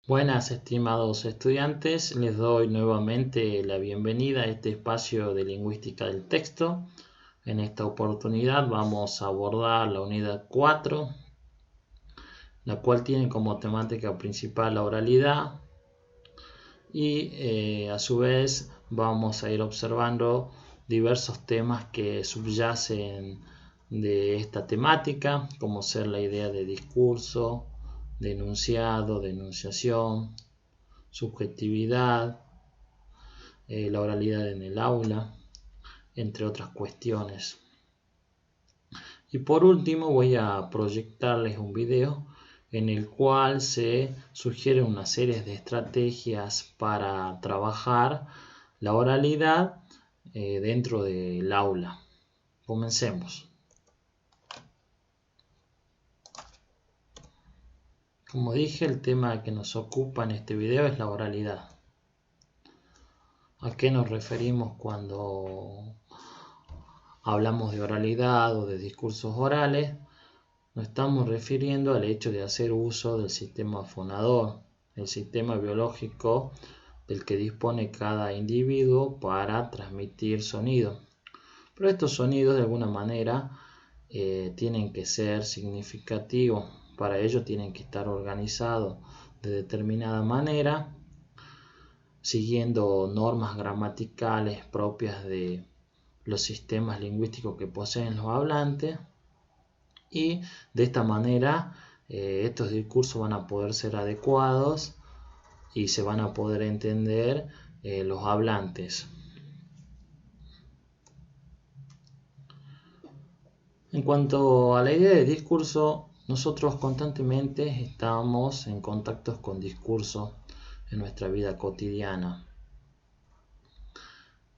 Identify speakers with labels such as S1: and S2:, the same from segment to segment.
S1: Buenas, estimados estudiantes, les doy nuevamente la bienvenida a este espacio de lingüística del texto. En esta oportunidad vamos a abordar la unidad 4, la cual tiene como temática principal la oralidad y a su vez vamos a ir observando diversos temas que subyacen de esta temática, como ser la idea de discurso, de enunciado, de enunciación, subjetividad, la oralidad en el aula, entre otras cuestiones. Y por último voy a proyectarles un video en el cual se sugieren una serie de estrategias para trabajar la oralidad dentro del aula. Comencemos. Como dije, el tema que nos ocupa en este video es la oralidad. ¿A qué nos referimos cuando hablamos de oralidad o de discursos orales? Nos estamos refiriendo al hecho de hacer uso del sistema fonador, el sistema biológico del que dispone cada individuo para transmitir sonido. Pero estos sonidos de alguna manera tienen que ser significativos. Para ello tienen que estar organizados de determinada manera, siguiendo normas gramaticales propias de los sistemas lingüísticos que poseen los hablantes, y de esta manera estos discursos van a poder ser adecuados y se van a poder entender los hablantes. En cuanto a la idea de discurso, nosotros constantemente estamos en contacto con discursos en nuestra vida cotidiana.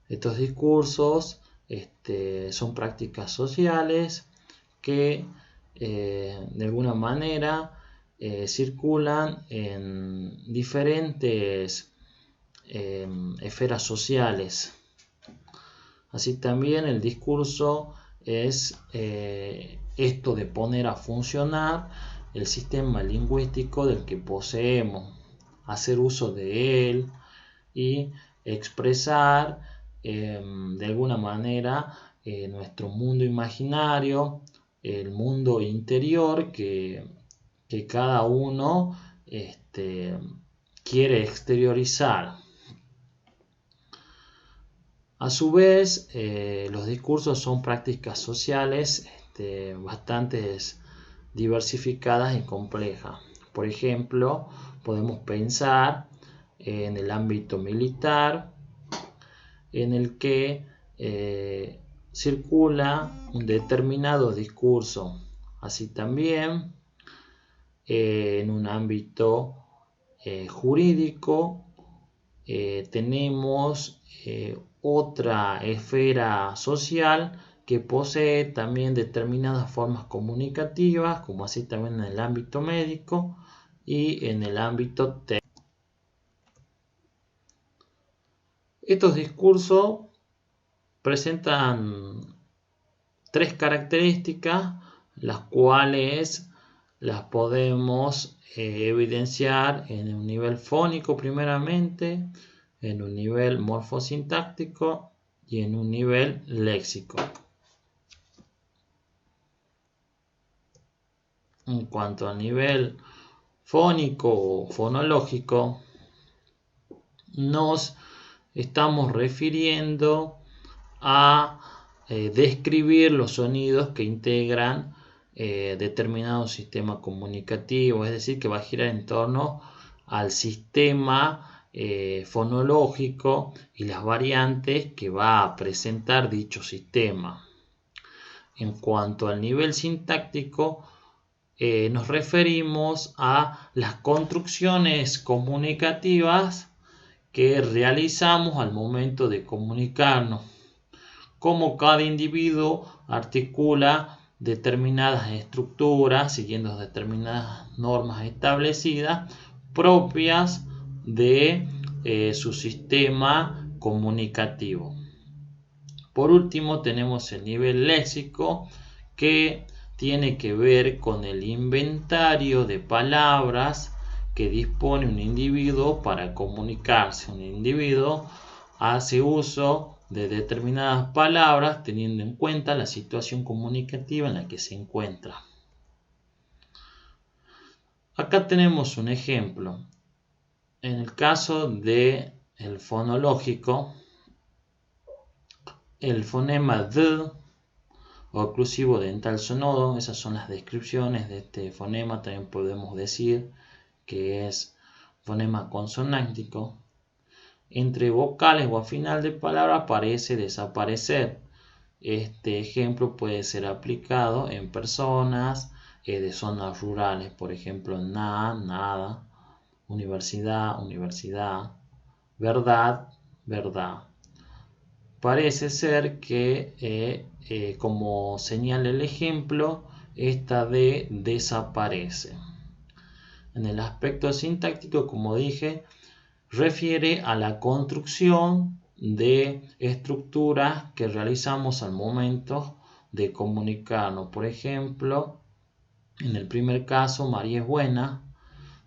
S1: Estos discursos son prácticas sociales que de alguna manera circulan en diferentes esferas sociales. Así también el discurso es esto de poner a funcionar el sistema lingüístico del que poseemos, hacer uso de él y expresar de alguna manera nuestro mundo imaginario, el mundo interior que cada uno quiere exteriorizar. A su vez, los discursos son prácticas sociales bastante diversificadas y complejas. Por ejemplo, podemos pensar en el ámbito militar, en el que circula un determinado discurso. Así también en un ámbito jurídico tenemos otra esfera social que posee también determinadas formas comunicativas, como así también en el ámbito médico y en el ámbito técnico. Estos discursos presentan tres características, las cuales las podemos evidenciar en un nivel fónico primeramente, en un nivel morfosintáctico y en un nivel léxico. En cuanto al nivel fónico o fonológico, nos estamos refiriendo a describir los sonidos que integran determinado sistema comunicativo, es decir, que va a girar en torno al sistema fonológico y las variantes que va a presentar dicho sistema. En cuanto al nivel sintáctico, nos referimos a las construcciones comunicativas que realizamos al momento de comunicarnos, cómo cada individuo articula determinadas estructuras siguiendo determinadas normas establecidas propias de su sistema comunicativo. Por último, tenemos el nivel léxico, que tiene que ver con el inventario de palabras que dispone un individuo para comunicarse. Un individuo hace uso de determinadas palabras teniendo en cuenta la situación comunicativa en la que se encuentra. Acá tenemos un ejemplo. En el caso del fonológico, el fonema D oclusivo dental sonoro, esas son las descripciones de este fonema. También podemos decir que es fonema consonántico. Entre vocales o a final de palabra parece desaparecer. Este ejemplo puede ser aplicado en personas de zonas rurales, por ejemplo, nada, universidad, universidad, verdad, verdad. Parece ser que, como señala el ejemplo, esta D desaparece. En el aspecto sintáctico, como dije, refiere a la construcción de estructuras que realizamos al momento de comunicarnos. Por ejemplo, en el primer caso, María es buena,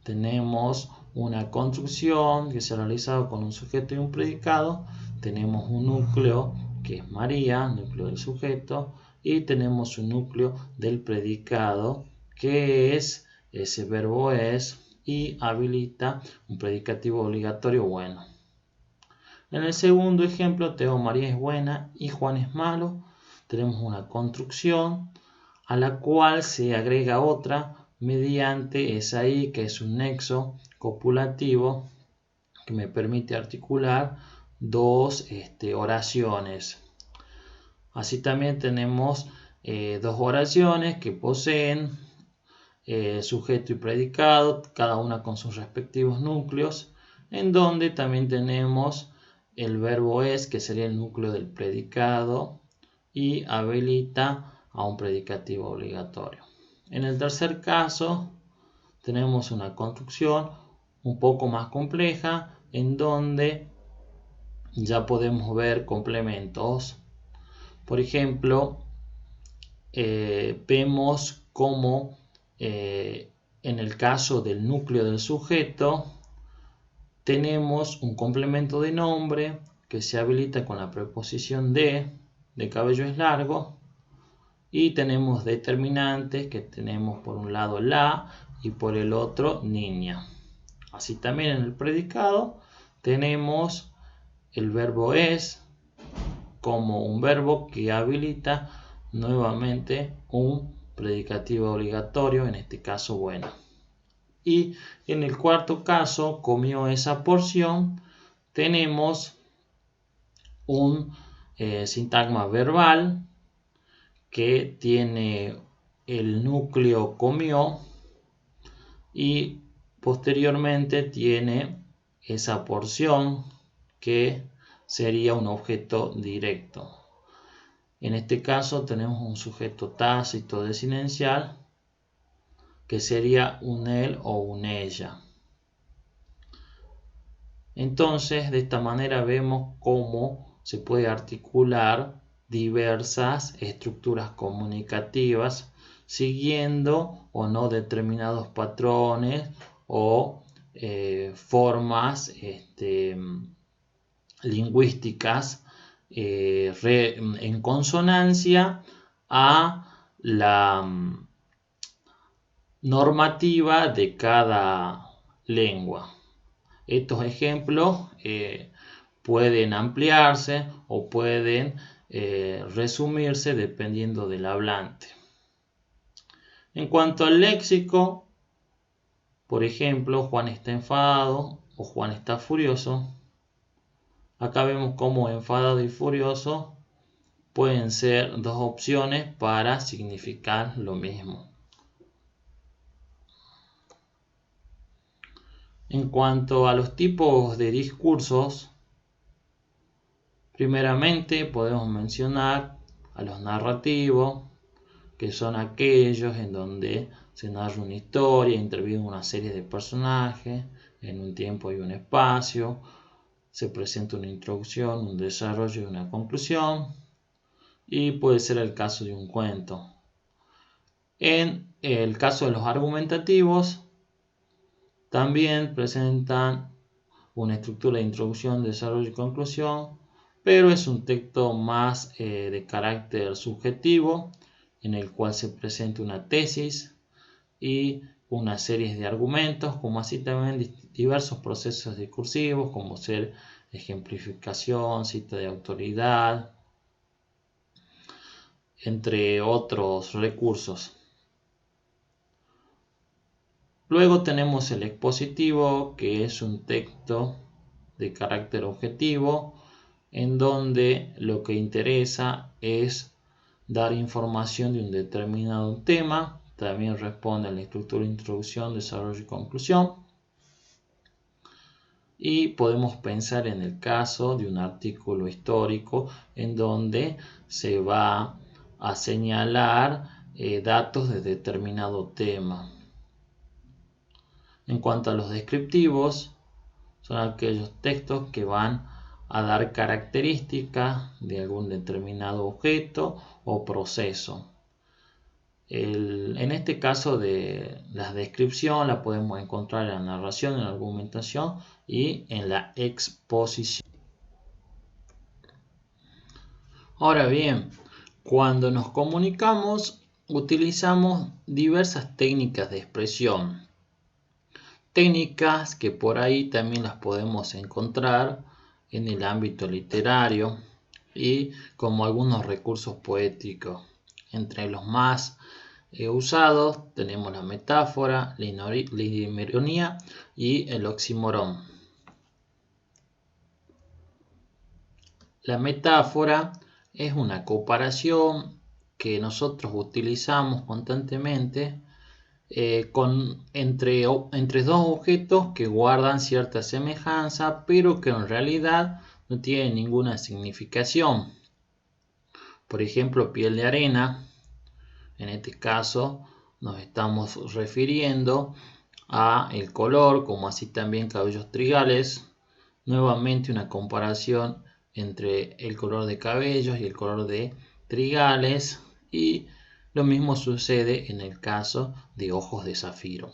S1: tenemos una construcción que se ha realizado con un sujeto y un predicado. Tenemos un núcleo que es María, núcleo del sujeto, y tenemos un núcleo del predicado que es ese verbo es y habilita un predicativo obligatorio bueno. En el segundo ejemplo tengo María es buena y Juan es malo. Tenemos una construcción a la cual se agrega otra mediante esa I, que es un nexo copulativo que me permite articular dos oraciones. Así también tenemos dos oraciones que poseen sujeto y predicado, cada una con sus respectivos núcleos, en donde también tenemos el verbo es, que sería el núcleo del predicado, y habilita a un predicativo obligatorio. En el tercer caso tenemos una construcción un poco más compleja, en donde ya podemos ver complementos. Por ejemplo, vemos cómo en el caso del núcleo del sujeto tenemos un complemento de nombre que se habilita con la preposición de cabello es largo, y tenemos determinantes que tenemos por un lado la y por el otro niña. Así también en el predicado tenemos el verbo es como un verbo que habilita nuevamente un predicativo obligatorio, en este caso bueno. Y en el cuarto caso, comió esa porción, tenemos un sintagma verbal que tiene el núcleo comió y posteriormente tiene esa porción que sería un objeto directo. En este caso tenemos un sujeto tácito desinencial que sería un él o un ella. Entonces, de esta manera vemos cómo se puede articular diversas estructuras comunicativas siguiendo o no determinados patrones o formas lingüísticas en consonancia a la normativa de cada lengua. Estos ejemplos pueden ampliarse o pueden resumirse dependiendo del hablante. En cuanto al léxico, por ejemplo, Juan está enfadado o Juan está furioso. Acá vemos cómo enfadado y furioso pueden ser dos opciones para significar lo mismo. En cuanto a los tipos de discursos, primeramente podemos mencionar a los narrativos, que son aquellos en donde se narra una historia, interviene una serie de personajes en un tiempo y un espacio, se presenta una introducción, un desarrollo y una conclusión, y puede ser el caso de un cuento. En el caso de los argumentativos, También presentan una estructura de introducción, desarrollo y conclusión, pero es un texto más de carácter subjetivo, en el cual se presenta una tesis y una serie de argumentos, como así también diversos procesos discursivos, como ser ejemplificación, cita de autoridad, entre otros recursos. Luego tenemos el expositivo, que es un texto de carácter objetivo, en donde lo que interesa es dar información de un determinado tema. También responde a la estructura, introducción, desarrollo y conclusión. Y podemos pensar en el caso de un artículo histórico en donde se va a señalar datos de determinado tema. En cuanto a los descriptivos, son aquellos textos que van a dar características de algún determinado objeto o proceso. En este caso de la descripción la podemos encontrar en la narración, en la argumentación y en la exposición. Ahora bien, cuando nos comunicamos utilizamos diversas técnicas de expresión. Técnicas que por ahí también las podemos encontrar en el ámbito literario y como algunos recursos poéticos. Entre los más usados tenemos la metáfora, la ironía y el oxímoron. La metáfora es una comparación que nosotros utilizamos constantemente entre dos objetos que guardan cierta semejanza, pero que en realidad no tienen ninguna significación. Por ejemplo, piel de arena. En este caso nos estamos refiriendo a el color, como así también cabellos trigales. Nuevamente una comparación entre el color de cabellos y el color de trigales, y lo mismo sucede en el caso de ojos de zafiro.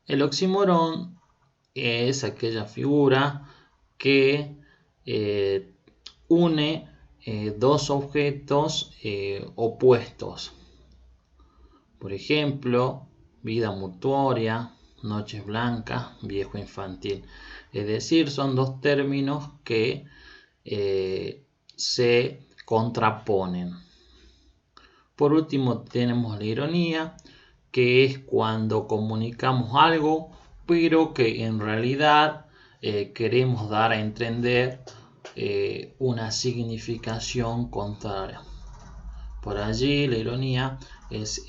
S1: El oxímoron es aquella figura que une dos objetos opuestos. Por ejemplo, vida mortuoria, noches blancas, viejo infantil. Es decir, son dos términos que se contraponen. Por último tenemos la ironía, que es cuando comunicamos algo, pero que en realidad queremos dar a entender una significación contraria. Por allí la ironía es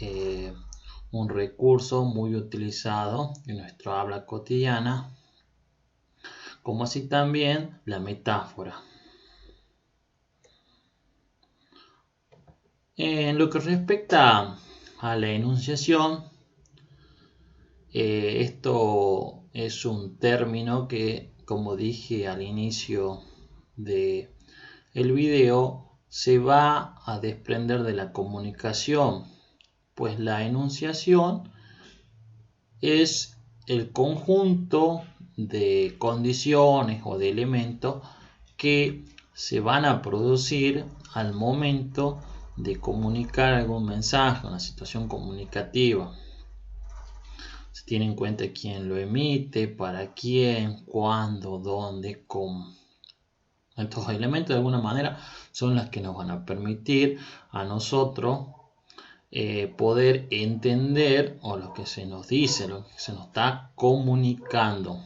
S1: un recurso muy utilizado en nuestra habla cotidiana, como así también la metáfora. En lo que respecta a la enunciación, esto es un término que, como dije al inicio del video, se va a desprender de la comunicación, pues la enunciación es el conjunto de condiciones o de elementos que se van a producir al momento de comunicar algún mensaje, una situación comunicativa. Se tiene en cuenta quién lo emite, para quién, cuándo, dónde, cómo. Estos elementos de alguna manera son los que nos van a permitir a nosotros poder entender o lo que se nos dice, lo que se nos está comunicando.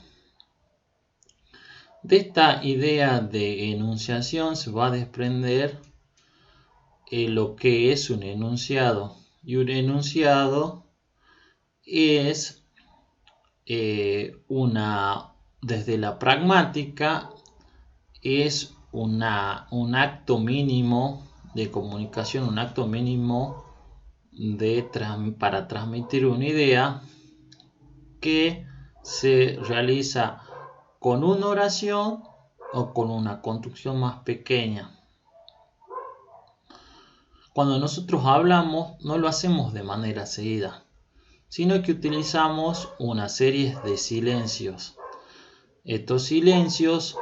S1: De esta idea de enunciación se va a desprender lo que es un enunciado. Y un enunciado es desde la pragmática, es un acto mínimo de comunicación, un acto mínimo para transmitir una idea que se realiza con una oración o con una construcción más pequeña. Cuando nosotros hablamos, no lo hacemos de manera seguida, sino que utilizamos una serie de silencios. Estos silencios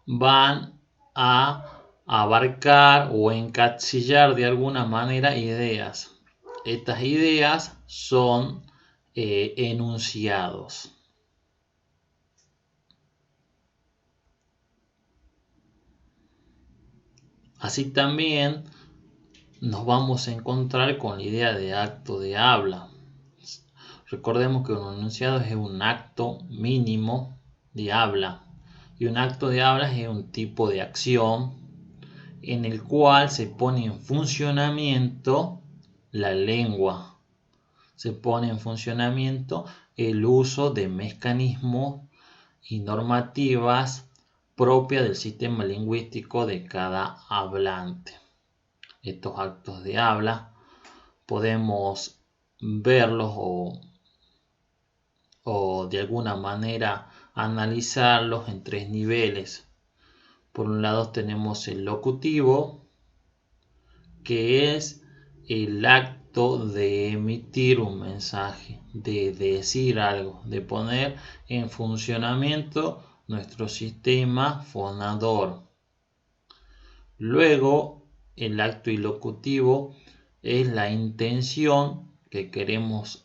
S1: van a abarcar o encasillar de alguna manera ideas. Estas ideas son enunciados. Así también nos vamos a encontrar con la idea de acto de habla. Recordemos que un enunciado es un acto mínimo de habla, y un acto de habla es un tipo de acción en el cual se pone en funcionamiento la lengua, se pone en funcionamiento el uso de mecanismos y normativas propias del sistema lingüístico de cada hablante. Estos actos de habla podemos verlos o de alguna manera analizarlos en tres niveles. Por un lado tenemos el locutivo, que es el acto de emitir un mensaje, de decir algo, de poner en funcionamiento nuestro sistema fonador. Luego, el acto ilocutivo es la intención que queremos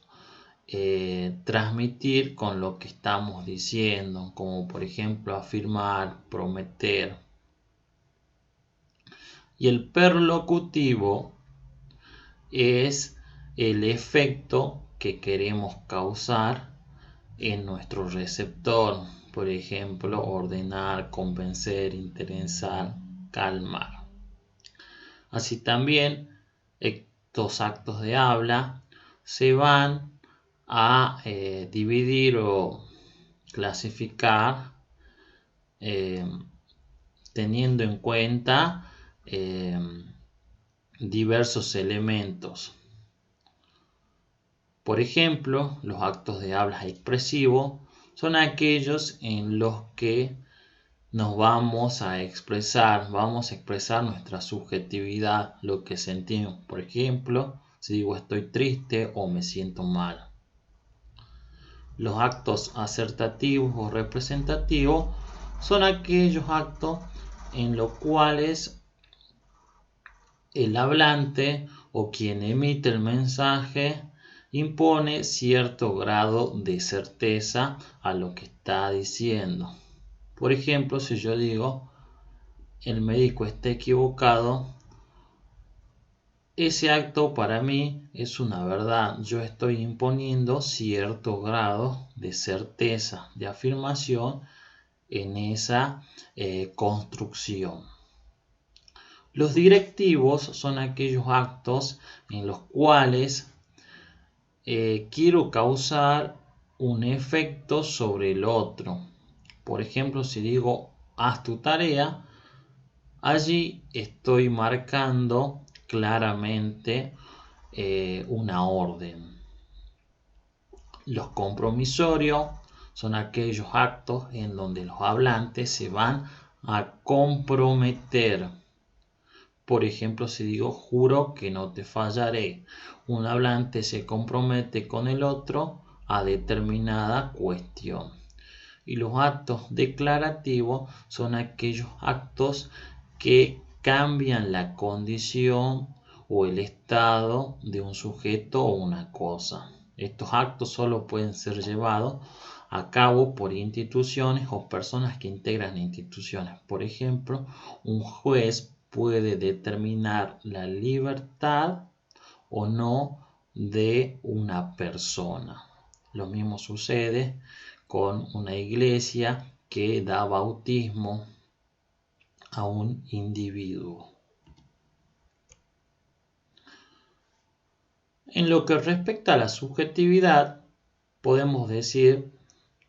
S1: transmitir con lo que estamos diciendo, como por ejemplo afirmar, prometer. Y el perlocutivo es el efecto que queremos causar en nuestro receptor, por ejemplo, ordenar, convencer, interesar, calmar. Así también, estos actos de habla se van a dividir o clasificar teniendo en cuenta diversos elementos. Por ejemplo, los actos de habla expresivos son aquellos en los que nos vamos a expresar nuestra subjetividad, lo que sentimos. Por ejemplo, si digo estoy triste o me siento mal. Los actos asertativos o representativos son aquellos actos en los cuales el hablante o quien emite el mensaje impone cierto grado de certeza a lo que está diciendo. Por ejemplo, si yo digo el médico está equivocado, ese acto para mí es una verdad. Yo estoy imponiendo cierto grado de certeza, de afirmación en esa construcción. Los directivos son aquellos actos en los cuales quiero causar un efecto sobre el otro. Por ejemplo, si digo haz tu tarea, allí estoy marcando claramente una orden. Los compromisorios son aquellos actos en donde los hablantes se van a comprometer. Por ejemplo, si digo juro que no te fallaré, un hablante se compromete con el otro a determinada cuestión. Y los actos declarativos son aquellos actos que cambian la condición o el estado de un sujeto o una cosa. Estos actos solo pueden ser llevados a cabo por instituciones o personas que integran instituciones. Por ejemplo, un juez puede determinar la libertad o no de una persona. Lo mismo sucede con una iglesia que da bautismo a un individuo. En lo que respecta a la subjetividad, podemos decir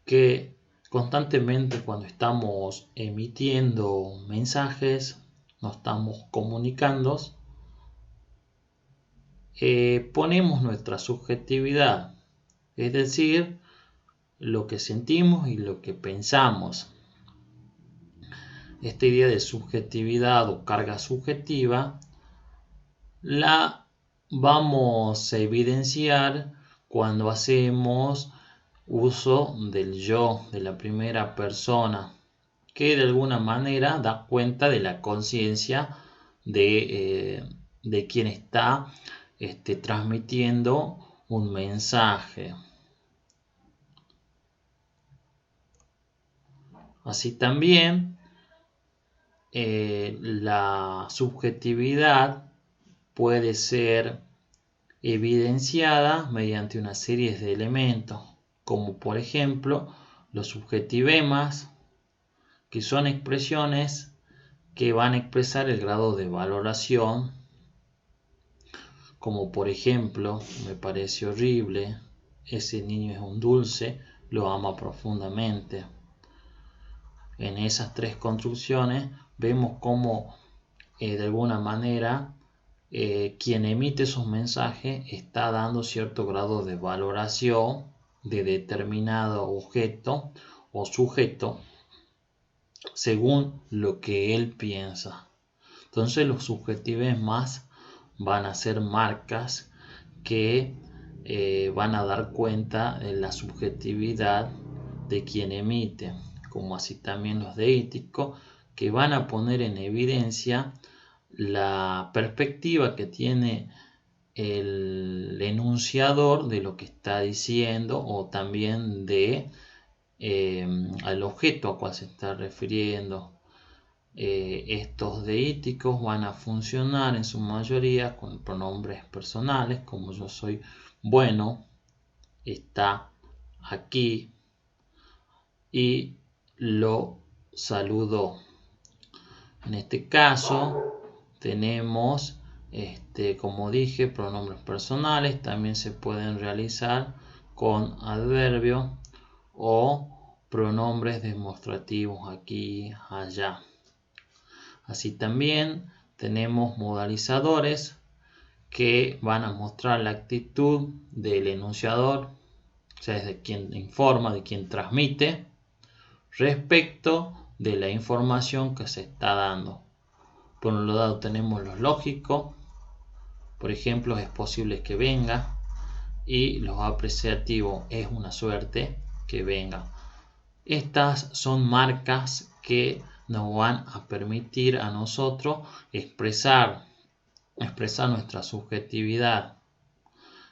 S1: que constantemente cuando estamos emitiendo mensajes, nos estamos comunicando, ponemos nuestra subjetividad, es decir, lo que sentimos y lo que pensamos. Esta idea de subjetividad o carga subjetiva la vamos a evidenciar cuando hacemos uso del yo, de la primera persona, que de alguna manera da cuenta de la conciencia de quien está transmitiendo un mensaje. Así también la subjetividad puede ser evidenciada mediante una serie de elementos, como por ejemplo los subjetivemas, que son expresiones que van a expresar el grado de valoración, como por ejemplo, me parece horrible, ese niño es un dulce, lo ama profundamente. En esas tres construcciones vemos cómo de alguna manera quien emite esos mensajes está dando cierto grado de valoración de determinado objeto o sujeto según lo que él piensa. Entonces los subjetivismos van a ser marcas que van a dar cuenta de la subjetividad de quien emite, como así también los deíticos, que van a poner en evidencia la perspectiva que tiene el enunciador de lo que está diciendo, o también de al objeto a cual se está refiriendo. Estos deíticos van a funcionar en su mayoría con pronombres personales, como yo soy bueno, está aquí y lo saludó. En este caso tenemos, como dije, pronombres personales. También se pueden realizar con adverbios o pronombres demostrativos aquí, allá. Así también tenemos modalizadores que van a mostrar la actitud del enunciador, o sea, es de quien informa, de quien transmite, respecto de la información que se está dando. Por un lado tenemos los lógicos, por ejemplo, es posible que venga, y los apreciativos, es una suerte que venga. Estas son marcas que nos van a permitir a nosotros expresar nuestra subjetividad,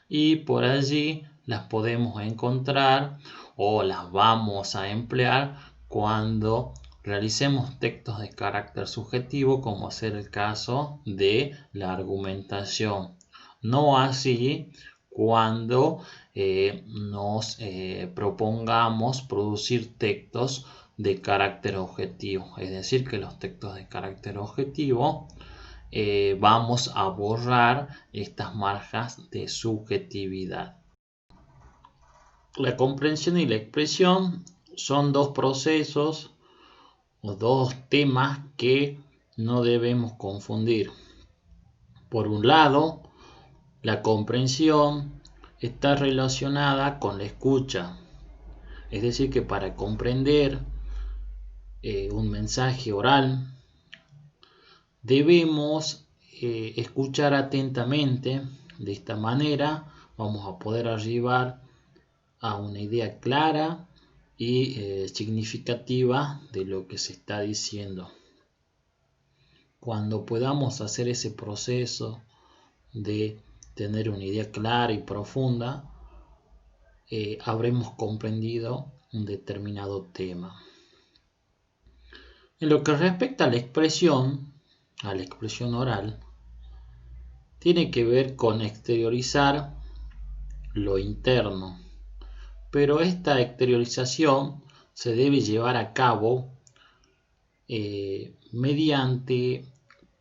S1: y por allí las podemos encontrar o las vamos a emplear cuando realicemos textos de carácter subjetivo, como ser el caso de la argumentación. No así cuando nos propongamos producir textos de carácter objetivo, es decir, que los textos de carácter objetivo vamos a borrar estas marcas de subjetividad. La comprensión y la expresión son dos procesos o dos temas que no debemos confundir. Por un lado, la comprensión está relacionada con la escucha, es decir, que para comprender un mensaje oral debemos escuchar atentamente. De esta manera vamos a poder arribar a una idea clara y significativa de lo que se está diciendo. Cuando podamos hacer ese proceso de tener una idea clara y profunda, habremos comprendido un determinado tema. En lo que respecta a la expresión oral, tiene que ver con exteriorizar lo interno, pero esta exteriorización se debe llevar a cabo mediante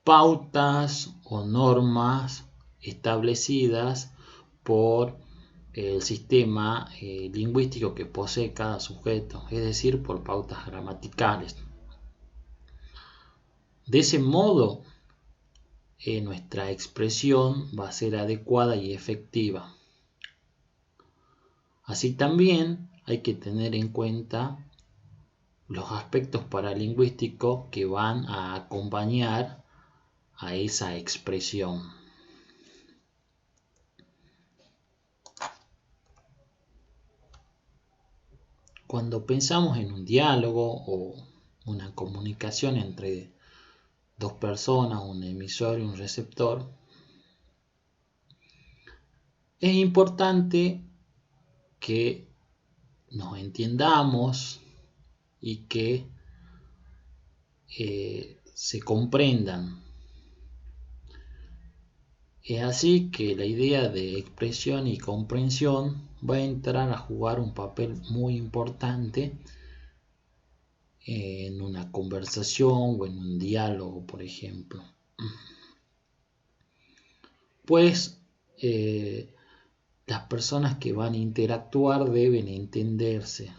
S1: pautas o normas establecidas por el sistema lingüístico que posee cada sujeto, es decir, por pautas gramaticales. De ese modo, nuestra expresión va a ser adecuada y efectiva. Así también hay que tener en cuenta los aspectos paralingüísticos que van a acompañar a esa expresión. cuando pensamos en un diálogo o una comunicación entre dos personas, un emisor y un receptor, es importante que nos entiendamos y que se comprendan. Es así que la idea de expresión y comprensión va a entrar a jugar un papel muy importante en una conversación o en un diálogo, por ejemplo. Pues las personas que van a interactuar deben entenderse,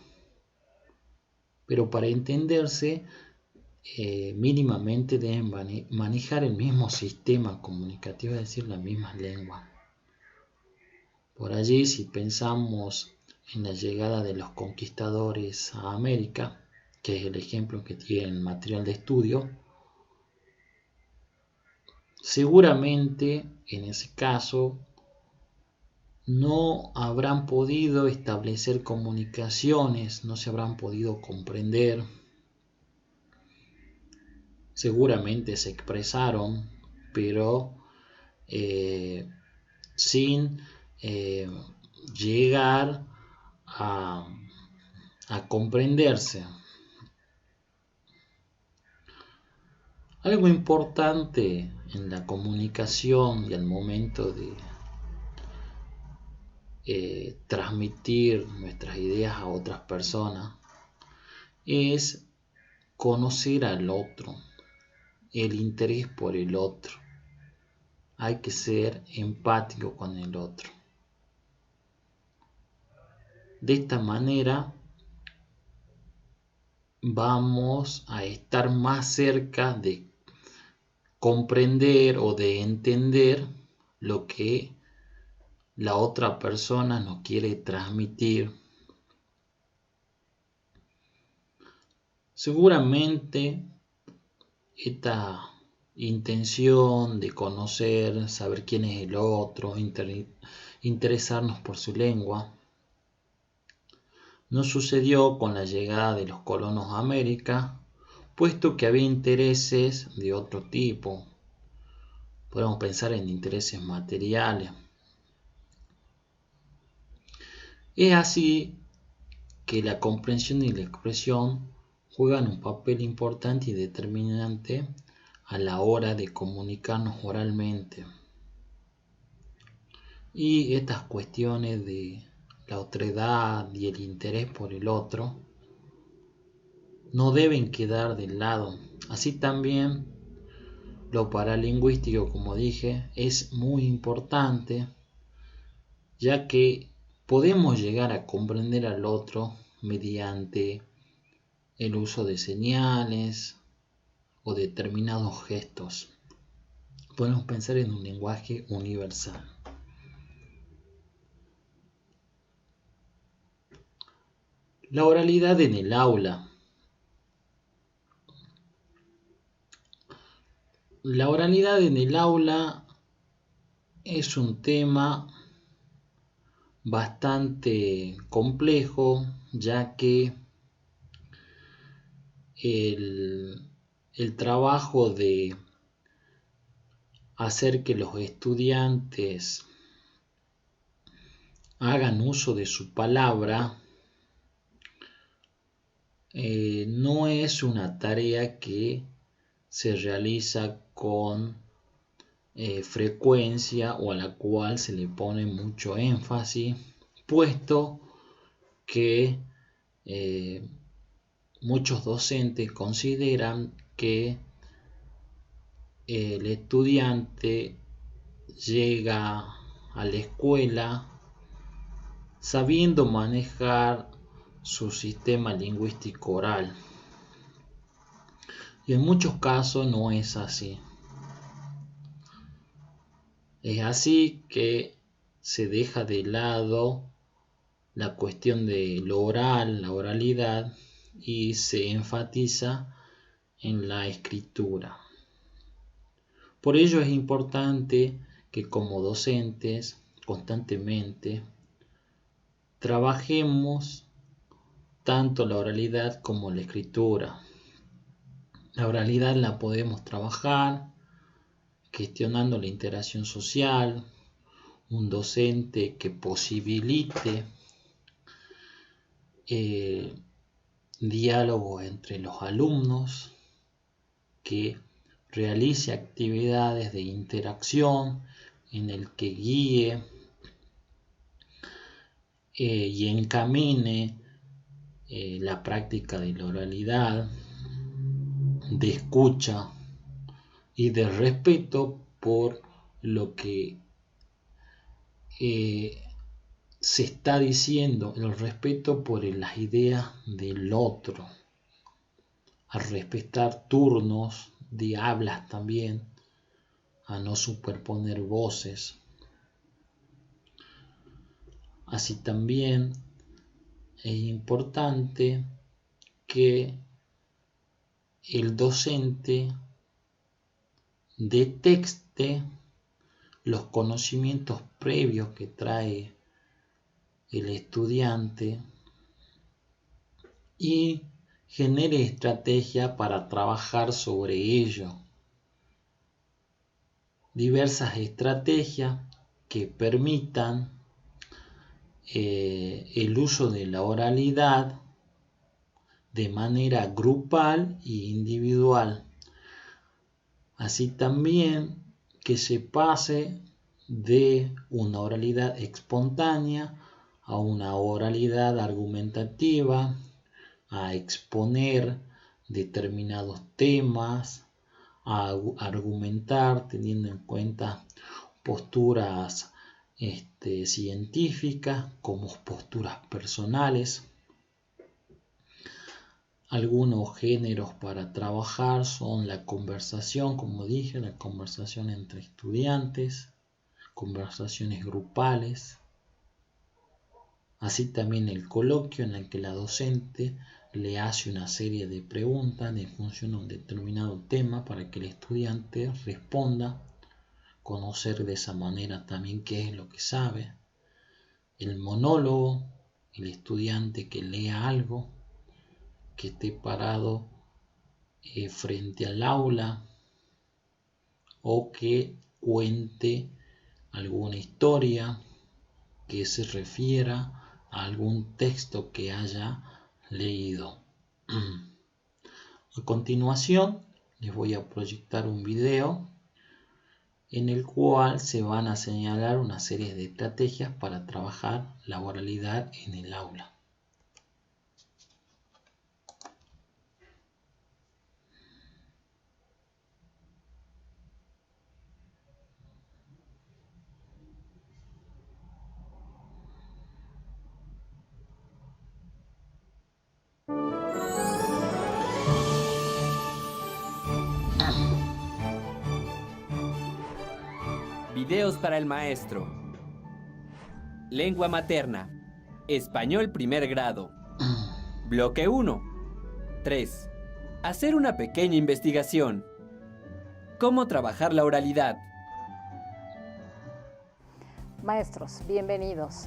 S1: pero para entenderse mínimamente deben manejar el mismo sistema comunicativo, es decir, la misma lengua. Por allí, si pensamos en la llegada de los conquistadores a América, que es el ejemplo que tiene el material de estudio, seguramente en ese caso no habrán podido establecer comunicaciones, no se habrán podido comprender. Seguramente se expresaron, pero sin llegar a comprenderse. Algo importante en la comunicación y al momento de transmitir nuestras ideas a otras personas es conocer al otro, el interés por el otro. Hay que ser empático con el otro. De esta manera vamos a estar más cerca de comprender o de entender lo que la otra persona nos quiere transmitir. Seguramente esta intención de conocer, saber quién es el otro, interesarnos por su lengua, no sucedió con la llegada de los colonos a América, puesto que había intereses de otro tipo. Podemos pensar en intereses materiales. Es así que la comprensión y la expresión juegan un papel importante y determinante a la hora de comunicarnos oralmente. Y estas cuestiones de la otredad y el interés por el otro no deben quedar de lado. Así también lo paralingüístico, como dije, es muy importante, ya que podemos llegar a comprender al otro mediante el uso de señales o determinados gestos. Podemos pensar en un lenguaje universal. La oralidad en el aula. La oralidad en el aula es un tema bastante complejo, ya que el trabajo de hacer que los estudiantes hagan uso de su palabra no es una tarea que se realiza con frecuencia o a la cual se le pone mucho énfasis, puesto que muchos docentes consideran que el estudiante llega a la escuela sabiendo manejar su sistema lingüístico oral. Y en muchos casos no es así. Es así que se deja de lado la cuestión de lo oral, la oralidad, y se enfatiza en la escritura. Por ello es importante que como docentes constantemente trabajemos tanto la oralidad como la escritura. La oralidad la podemos trabajar gestionando la interacción social, un docente que posibilite diálogo entre los alumnos, que realice actividades de interacción en el que guíe y encamine la práctica de la oralidad, de escucha y de respeto por lo que se está diciendo, el respeto por las ideas del otro, a respetar turnos de hablas también, a no superponer voces. Así también es importante que el docente detecte los conocimientos previos que trae el estudiante y genere estrategia para trabajar sobre ello. Diversas estrategias que permitan el uso de la oralidad de manera grupal e individual. Así también que se pase de una oralidad espontánea a una oralidad argumentativa, a exponer determinados temas, a argumentar teniendo en cuenta posturas científicas como posturas personales. Algunos géneros para trabajar son la conversación, como dije, la conversación entre estudiantes, conversaciones grupales, así también el coloquio en el que la docente le hace una serie de preguntas en función a un determinado tema para que el estudiante responda, conocer de esa manera también qué es lo que sabe. El monólogo, el estudiante que lea algo, que esté parado frente al aula o que cuente alguna historia que se refiera a algún texto que haya leído. A continuación les voy a proyectar un video en el cual se van a señalar una serie de estrategias para trabajar la oralidad en el aula.
S2: Videos para el maestro. Lengua materna. Español primer grado. Bloque 1. 3. Hacer una pequeña investigación. ¿Cómo trabajar la oralidad?
S3: Maestros, bienvenidos.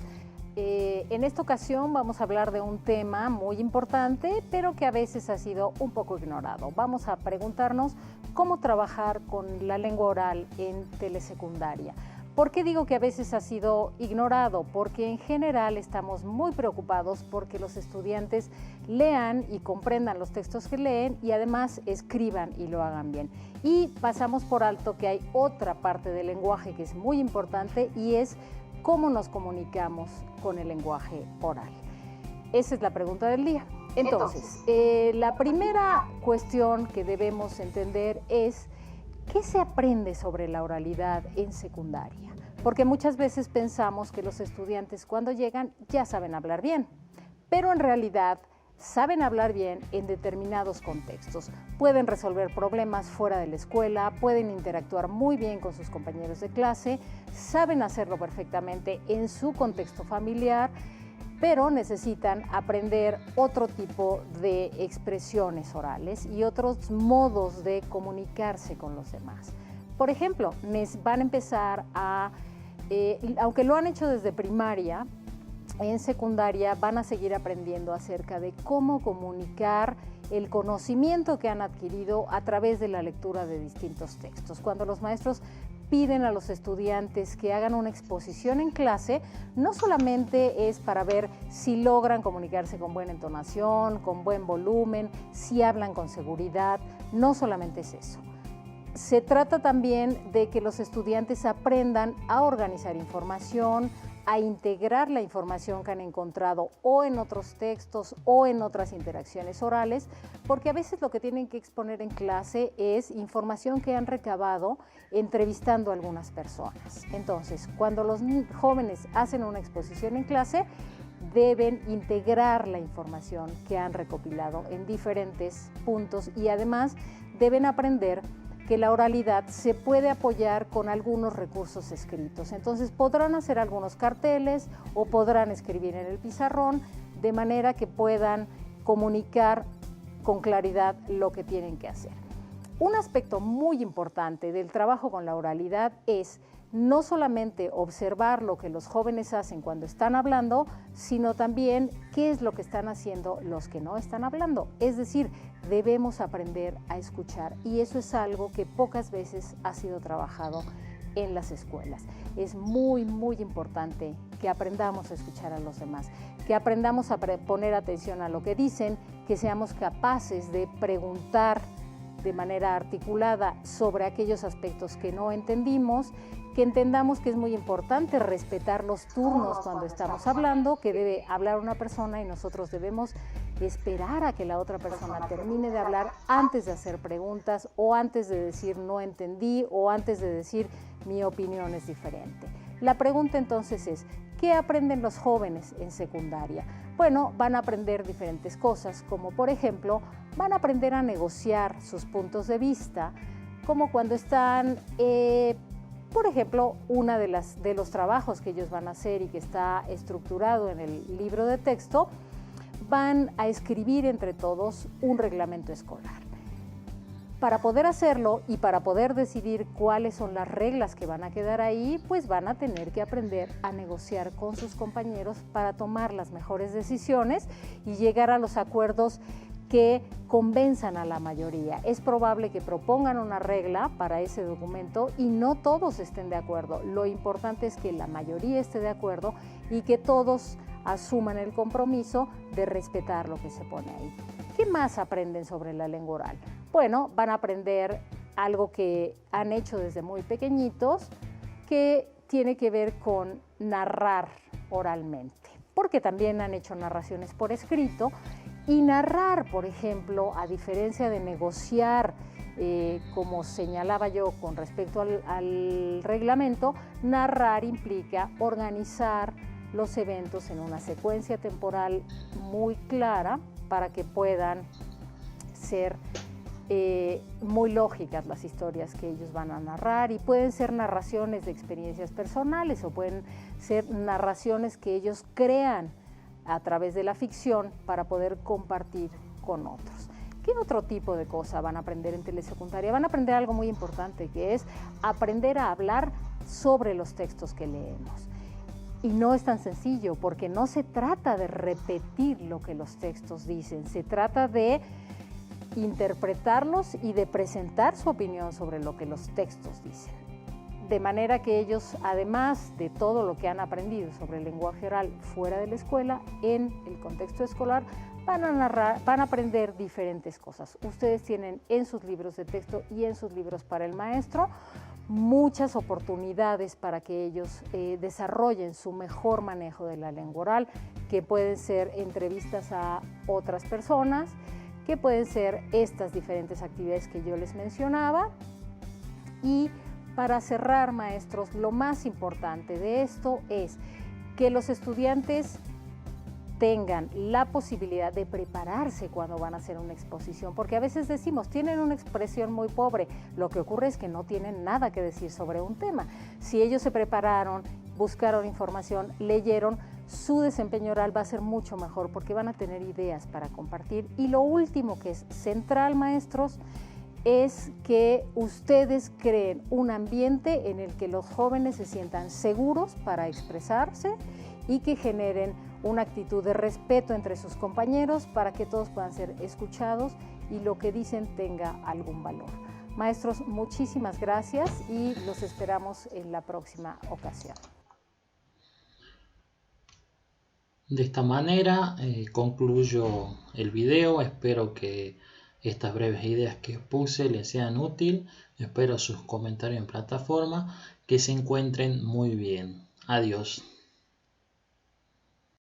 S3: En esta ocasión vamos a hablar de un tema muy importante, pero que a veces ha sido un poco ignorado. Vamos a preguntarnos cómo trabajar con la lengua oral en telesecundaria. ¿Por qué digo que a veces ha sido ignorado? Porque en general estamos muy preocupados porque los estudiantes lean y comprendan los textos que leen y además escriban y lo hagan bien. Y pasamos por alto que hay otra parte del lenguaje que es muy importante y es cómo nos comunicamos con el lenguaje oral. Esa es la pregunta del día. Entonces, la primera cuestión que debemos entender es ¿qué se aprende sobre la oralidad en secundaria? Porque muchas veces pensamos que los estudiantes cuando llegan ya saben hablar bien, pero en realidad saben hablar bien en determinados contextos. Pueden resolver problemas fuera de la escuela, pueden interactuar muy bien con sus compañeros de clase, saben hacerlo perfectamente en su contexto familiar, pero necesitan aprender otro tipo de expresiones orales y otros modos de comunicarse con los demás. Por ejemplo, van a empezar a, aunque lo han hecho desde primaria, en secundaria van a seguir aprendiendo acerca de cómo comunicar el conocimiento que han adquirido a través de la lectura de distintos textos. Cuando los maestros piden a los estudiantes que hagan una exposición en clase, no solamente es para ver si logran comunicarse con buena entonación, con buen volumen, si hablan con seguridad, no solamente es eso. Se trata también de que los estudiantes aprendan a organizar información, a integrar la información que han encontrado o en otros textos o en otras interacciones orales, porque a veces lo que tienen que exponer en clase es información que han recabado entrevistando a algunas personas. Entonces, cuando los jóvenes hacen una exposición en clase, deben integrar la información que han recopilado en diferentes puntos y además deben aprender que la oralidad se puede apoyar con algunos recursos escritos. Entonces podrán hacer algunos carteles o podrán escribir en el pizarrón de manera que puedan comunicar con claridad lo que tienen que hacer. Un aspecto muy importante del trabajo con la oralidad es no solamente observar lo que los jóvenes hacen cuando están hablando, sino también qué es lo que están haciendo los que no están hablando. Es decir, debemos aprender a escuchar y eso es algo que pocas veces ha sido trabajado en las escuelas. Es muy, muy importante que aprendamos a escuchar a los demás, que aprendamos a poner atención a lo que dicen, que seamos capaces de preguntar de manera articulada sobre aquellos aspectos que no entendimos, que entendamos que es muy importante respetar los turnos cuando estamos hablando, que debe hablar una persona y nosotros debemos esperar a que la otra persona termine de hablar antes de hacer preguntas o antes de decir no entendí o antes de decir mi opinión es diferente. La pregunta entonces es, ¿qué aprenden los jóvenes en secundaria? Bueno, van a aprender diferentes cosas, como por ejemplo, van a aprender a negociar sus puntos de vista, como cuando están, por ejemplo, una de los trabajos que ellos van a hacer y que está estructurado en el libro de texto, van a escribir entre todos un reglamento escolar. Para poder hacerlo y para poder decidir cuáles son las reglas que van a quedar ahí, pues van a tener que aprender a negociar con sus compañeros para tomar las mejores decisiones y llegar a los acuerdos que convenzan a la mayoría. Es probable que propongan una regla para ese documento y no todos estén de acuerdo. Lo importante es que la mayoría esté de acuerdo y que todos asuman el compromiso de respetar lo que se pone ahí. ¿Qué más aprenden sobre la lengua oral? Bueno, van a aprender algo que han hecho desde muy pequeñitos, que tiene que ver con narrar oralmente, porque también han hecho narraciones por escrito. Y narrar, por ejemplo, a diferencia de negociar, como señalaba yo con respecto al reglamento, narrar implica organizar los eventos en una secuencia temporal muy clara para que puedan ser muy lógicas las historias que ellos van a narrar, y pueden ser narraciones de experiencias personales o pueden ser narraciones que ellos crean a través de la ficción para poder compartir con otros. ¿Qué otro tipo de cosa van a aprender en telesecundaria? Van a aprender algo muy importante, que es aprender a hablar sobre los textos que leemos. Y no es tan sencillo, porque no se trata de repetir lo que los textos dicen, se trata de interpretarlos y de presentar su opinión sobre lo que los textos dicen. De manera que ellos, además de todo lo que han aprendido sobre el lenguaje oral fuera de la escuela, en el contexto escolar, van a aprender diferentes cosas. Ustedes tienen en sus libros de texto y en sus libros para el maestro muchas oportunidades para que ellos desarrollen su mejor manejo de la lengua oral, que pueden ser entrevistas a otras personas, que pueden ser estas diferentes actividades que yo les mencionaba. Y para cerrar, maestros, lo más importante de esto es que los estudiantes tengan la posibilidad de prepararse cuando van a hacer una exposición, porque a veces decimos, tienen una expresión muy pobre. Lo que ocurre es que no tienen nada que decir sobre un tema. Si ellos se prepararon, buscaron información, leyeron, su desempeño oral va a ser mucho mejor porque van a tener ideas para compartir. Y lo último, que es central, maestros, es que ustedes creen un ambiente en el que los jóvenes se sientan seguros para expresarse y que generen una actitud de respeto entre sus compañeros para que todos puedan ser escuchados y lo que dicen tenga algún valor. Maestros, muchísimas gracias y los esperamos en la próxima ocasión.
S1: De esta manera concluyo el video. Espero que estas breves ideas que puse les sean útiles. Espero sus comentarios en plataforma. Que se encuentren muy bien. Adiós.